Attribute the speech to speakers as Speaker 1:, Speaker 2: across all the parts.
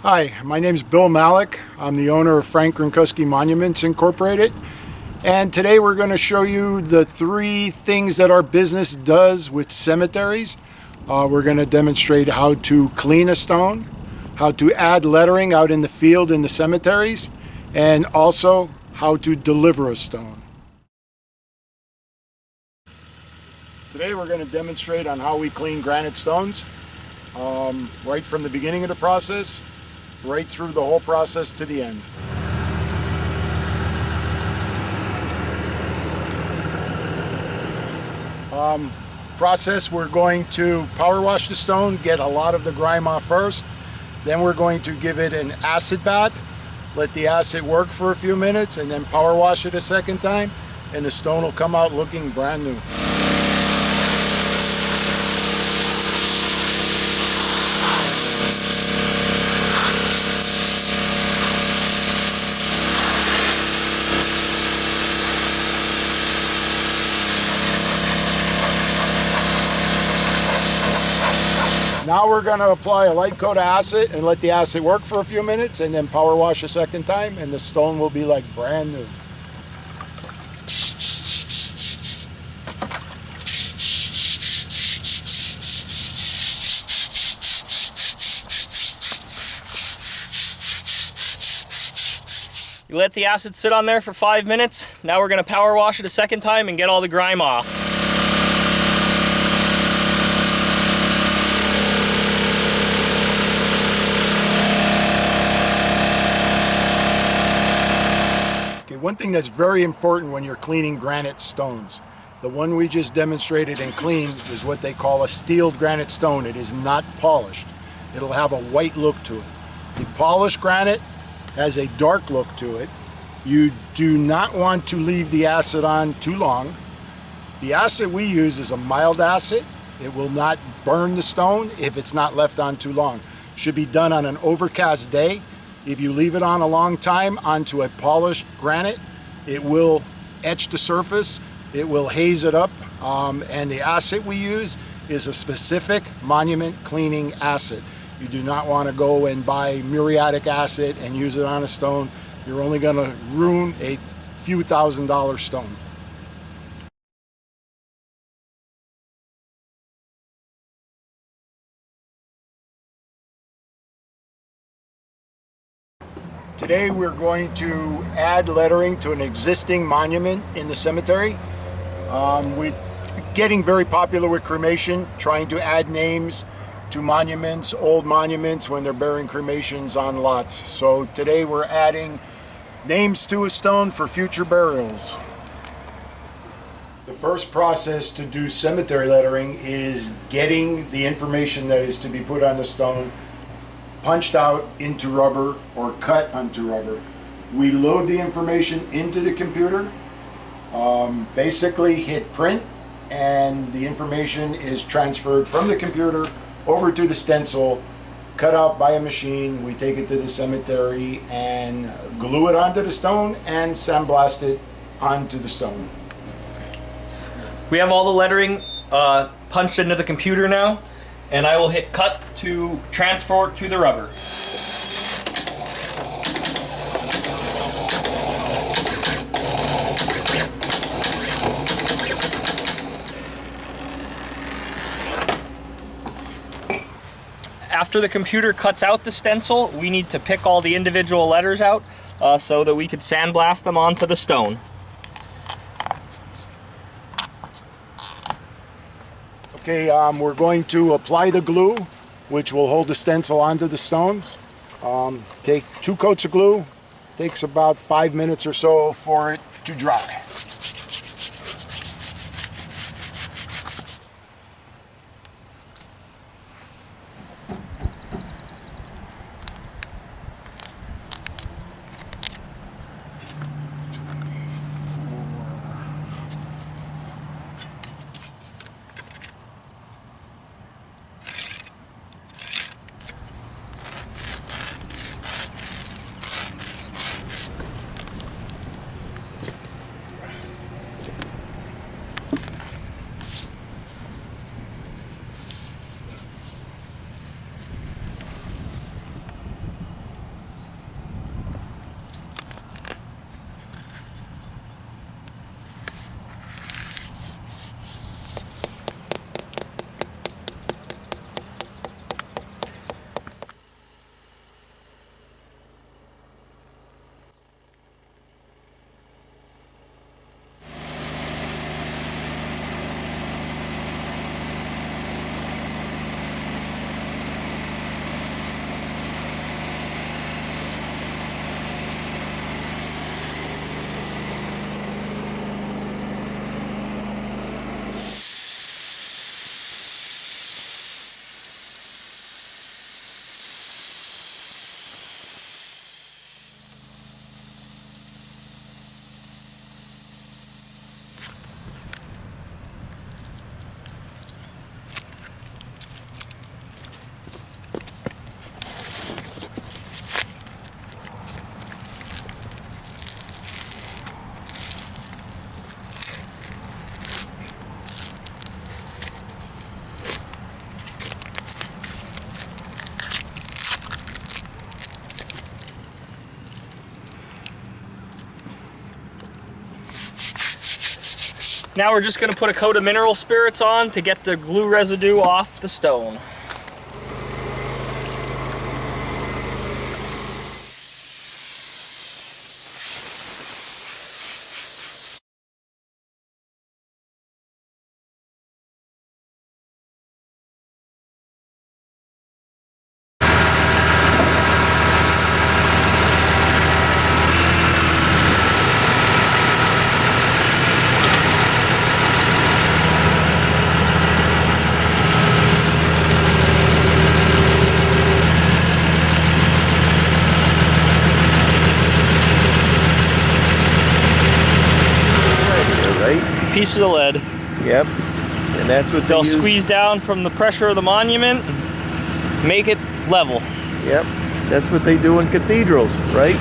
Speaker 1: Hi, my name is Bill Malig. I'm the owner of Frank Grontkowski Monuments Incorporated. And today we're going to show you the 3 things that our business does with cemeteries. We're going to demonstrate how to clean a stone, how to add lettering out in the field in the cemeteries, and also how to deliver a stone. Today we're going to demonstrate on how we clean granite stones, right from the beginning of the process, right through the whole process to the end. Process, we're going to power wash the stone, get a lot of the grime off first. Then we're going to give it an acid bath, let the acid work for a few minutes, and then power wash it a second time, and the stone will come out looking brand new. Now we're going to apply a light coat of acid and let the acid work for a few minutes, and then power wash a second time, and the stone will be like brand new.
Speaker 2: You let the acid sit on there for 5 minutes. Now we're going to power wash it a second time and get all the grime off.
Speaker 1: One thing that's very important when you're cleaning granite stones, the one we just demonstrated and cleaned is what they call a steeled granite stone. It is not polished. It'll have a white look to it. The polished granite has a dark look to it. You do not want to leave the acid on too long. The acid we use is a mild acid. It will not burn the stone if it's not left on too long. Should be done on an overcast day. If you leave it on a long time onto a polished granite, it will etch the surface, it will haze it up, and the acid we use is a specific monument cleaning acid. You do not want to go and buy muriatic acid and use it on a stone. You're only going to ruin a few $1,000 stone. Today we're going to add lettering to an existing monument in the cemetery. We're getting very popular with cremation, trying to add names to monuments, old monuments, when they're burying cremations on lots. So today we're adding names to a stone for future burials. The first process to do cemetery lettering is getting the information that is to be put on the stone punched out into rubber or cut onto rubber. We load the information into the computer, basically hit print, and the information is transferred from the computer over to the stencil, cut out by a machine. We take it to the cemetery and glue it onto the stone and sandblast it onto the stone.
Speaker 2: We have all the lettering punched into the computer now, and I will hit cut to transfer to the rubber. After the computer cuts out the stencil, we need to pick all the individual letters out so that we could sandblast them onto the stone.
Speaker 1: Okay, we're going to apply the glue, which will hold the stencil onto the stone. Take 2 coats of glue. Takes about 5 minutes or so for it to dry.
Speaker 2: Now we're just going to put a coat of mineral spirits on to get the glue residue off the stone. Pieces of lead.
Speaker 3: Yep. And that's what
Speaker 2: they'll squeeze down from the pressure of the monument, make it level.
Speaker 3: Yep. That's what they do in cathedrals, right?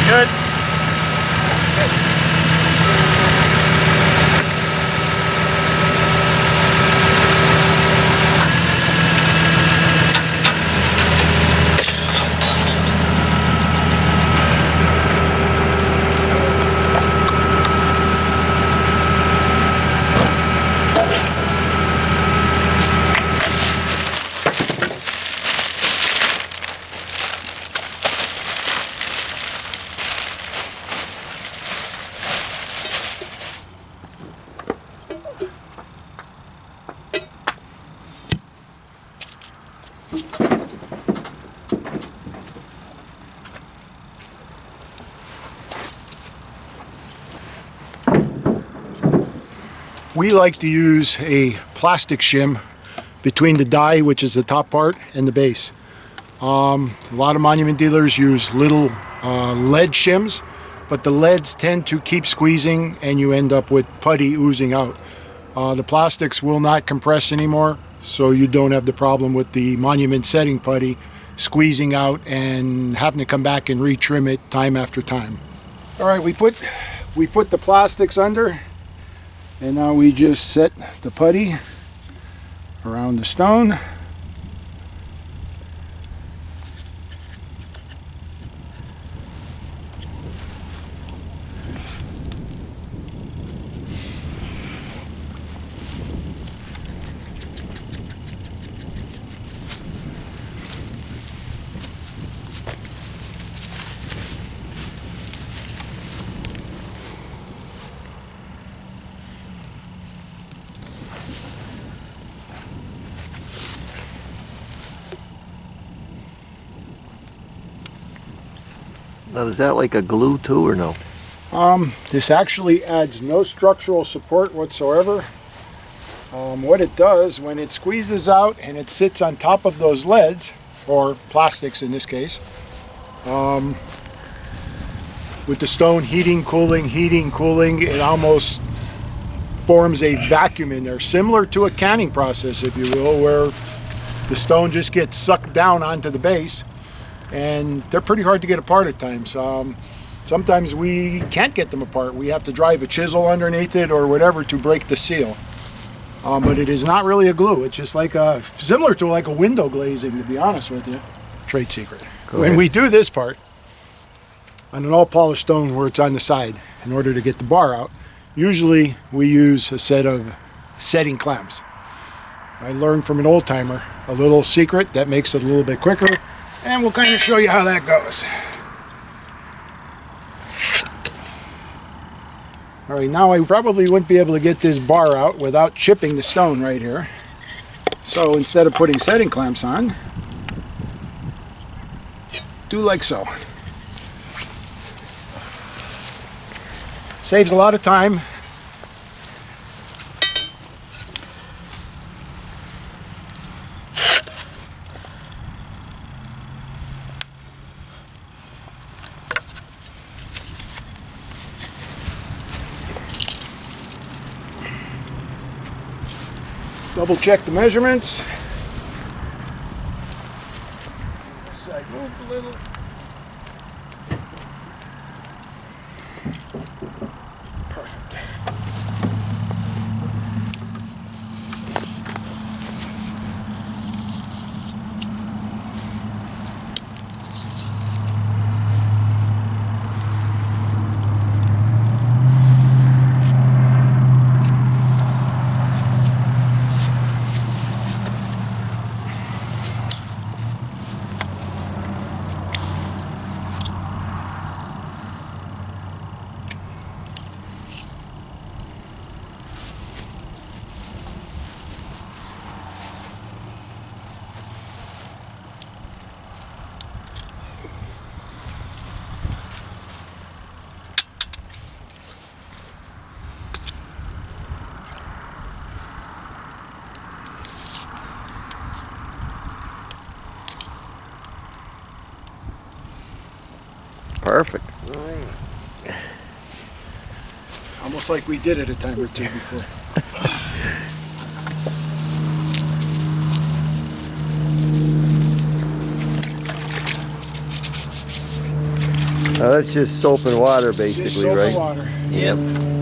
Speaker 2: Good.
Speaker 1: We like to use a plastic shim between the die, which is the top part, and the base. A lot of monument dealers use little lead shims, but the leads tend to keep squeezing and you end up with putty oozing out. The plastics will not compress anymore, so you don't have the problem with the monument setting putty squeezing out and having to come back and retrim it time after time. All right, we put the plastics under. And now we just set the putty around the stone.
Speaker 3: Now, is that like a glue too, or no?
Speaker 1: This actually adds no structural support whatsoever. What it does, when it squeezes out and it sits on top of those leads, or plastics in this case, with the stone heating, cooling, it almost forms a vacuum in there, similar to a canning process, if you will, where the stone just gets sucked down onto the base. And they're pretty hard to get apart at times. Sometimes we can't get them apart. We have to drive a chisel underneath it or whatever to break the seal. But it is not really a glue. It's just like similar to like a window glazing, to be honest with you. Trade secret. When we do this part on an all polished stone where it's on the side, in order to get the bar out, usually we use a set of setting clamps. I learned from an old timer a little secret that makes it a little bit quicker. And we'll kind of show you how that goes. All right, now I probably wouldn't be able to get this bar out without chipping the stone right here. So instead of putting setting clamps on, do like so. Saves a lot of time. Double check the measurements. This side moved a little.
Speaker 3: perfect.
Speaker 1: Almost like we did it a time or two before.
Speaker 3: Now that's just soap and water, basically,
Speaker 1: Just soap
Speaker 3: right?
Speaker 1: and water.
Speaker 3: Yep.